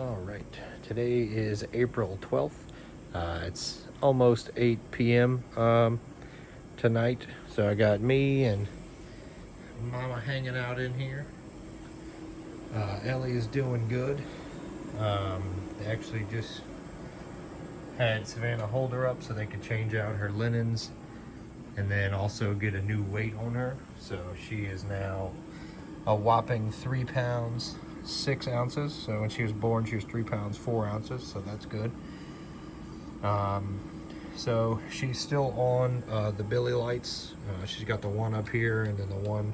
All right, today is April 12th. It's almost 8 p.m. Tonight, so I got me and Mama hanging out in here. Ellie is doing good. They actually just had Savannah hold her up so they could change out her linens and then also get a new weight on her. So she is now a whopping 3 pounds 6 ounces. So when she was born, she was 3 pounds 4 ounces, so that's good. So she's still on the Billy lights. She's got the one up here and then the one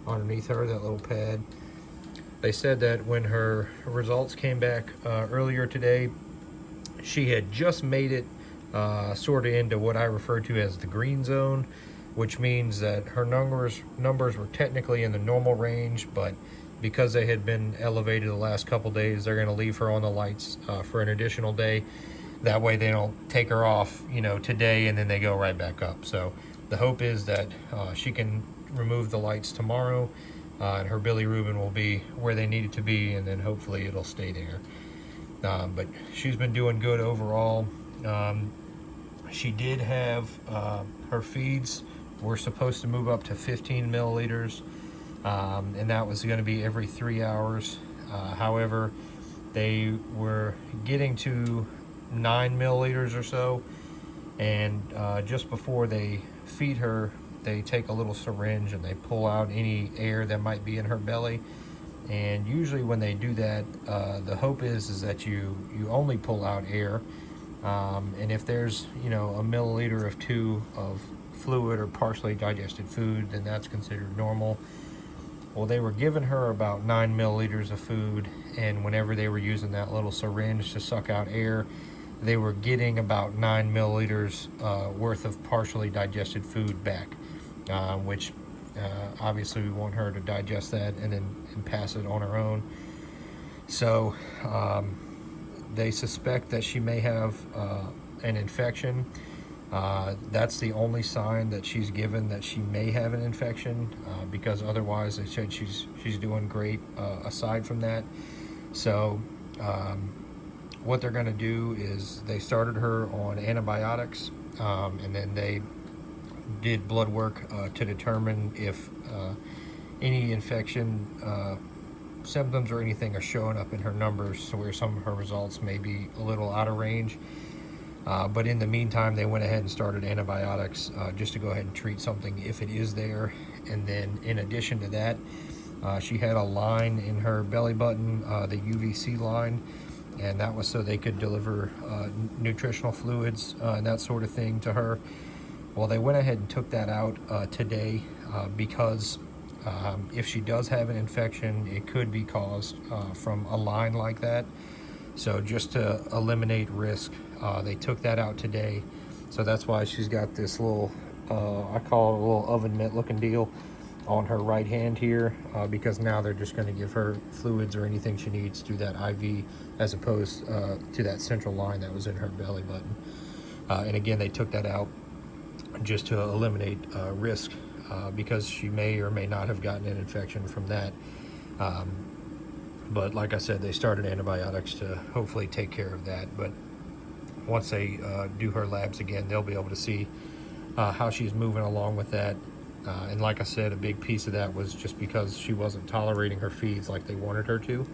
underneath her, that little pad. They said that when her results came back earlier today, she had just made it sort of into what I refer to as the green zone, which means that her numbers were technically in the normal range, but because they had been elevated the last couple days, they're going to leave her on the lights for an additional day. That way they don't take her off, today and then they go right back up. So the hope is that she can remove the lights tomorrow and her bilirubin will be where they need it to be, and then hopefully it'll stay there. But she's been doing good overall. She did have her feeds were supposed to move up to 15 milliliters, and that was going to be every 3 hours. However, they were getting to 9 milliliters or so, and just before they feed her, they take a little syringe and they pull out any air that might be in her belly. And usually when they do that, the hope is that you only pull out air, and if there's a milliliter of 2 of fluid or partially digested food, then that's considered normal. Well, they were giving her about 9 milliliters of food, and whenever they were using that little syringe to suck out air, they were getting about 9 milliliters worth of partially digested food back, which obviously we want her to digest that and pass it on her own. So they suspect that she may have an infection. That's the only sign that she's given that she may have an infection, because otherwise they said she's doing great aside from that. So what they're going to do is they started her on antibiotics, and then they did blood work to determine if any infection symptoms or anything are showing up in her numbers, so where some of her results may be a little out of range. But in the meantime, they went ahead and started antibiotics just to go ahead and treat something if it is there. And then in addition to that, she had a line in her belly button, the UVC line, and that was so they could deliver nutritional fluids and that sort of thing to her. Well, they went ahead and took that out today because if she does have an infection, it could be caused from a line like that. So just to eliminate risk, they took that out today. So that's why she's got this little, I call it a little oven mitt looking deal on her right hand here, because now they're just going to give her fluids or anything she needs through that IV, as opposed to that central line that was in her belly button. And again, they took that out just to eliminate risk, because she may or may not have gotten an infection from that. But like I said, they started antibiotics to hopefully take care of that. But once they do her labs again, they'll be able to see how she's moving along with that. And like I said, a big piece of that was just because she wasn't tolerating her feeds like they wanted her to.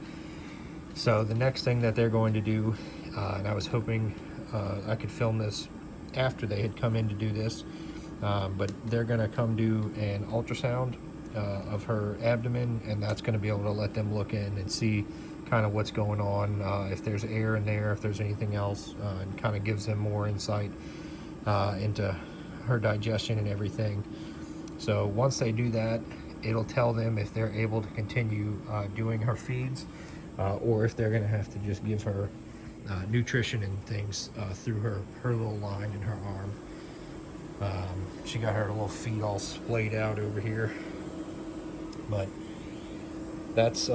So the next thing that they're going to do, and I was hoping I could film this after they had come in to do this, but they're going to come do an ultrasound of her abdomen, and that's going to be able to let them look in and see kind of what's going on, if there's air in there, if there's anything else, and kind of gives them more insight into her digestion and everything. So once they do that, it'll tell them if they're able to continue doing her feeds, or if they're going to have to just give her nutrition and things through her little line in her arm. She got her little feet all splayed out over here, but that's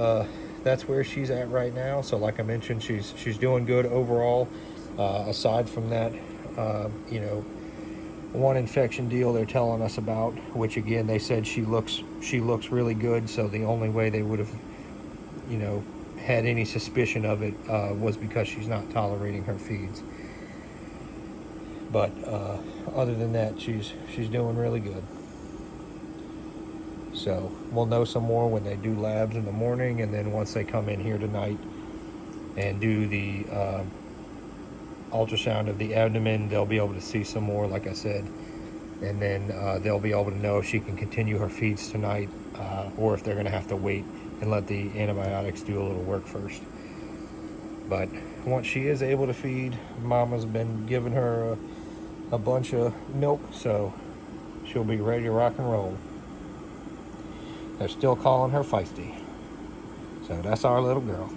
where she's at right now. So like I mentioned, she's doing good overall, aside from that one infection deal they're telling us about, which again they said she looks really good. So the only way they would have had any suspicion of it was because she's not tolerating her feeds. But other than that, she's doing really good. So we'll know some more when they do labs in the morning, and then once they come in here tonight and do the ultrasound of the abdomen, they'll be able to see some more, like I said, and then they'll be able to know if she can continue her feeds tonight or if they're going to have to wait and let the antibiotics do a little work first. But once she is able to feed, Mama's been giving her a bunch of milk, so she'll be ready to rock and roll. They're still calling her feisty. So that's our little girl.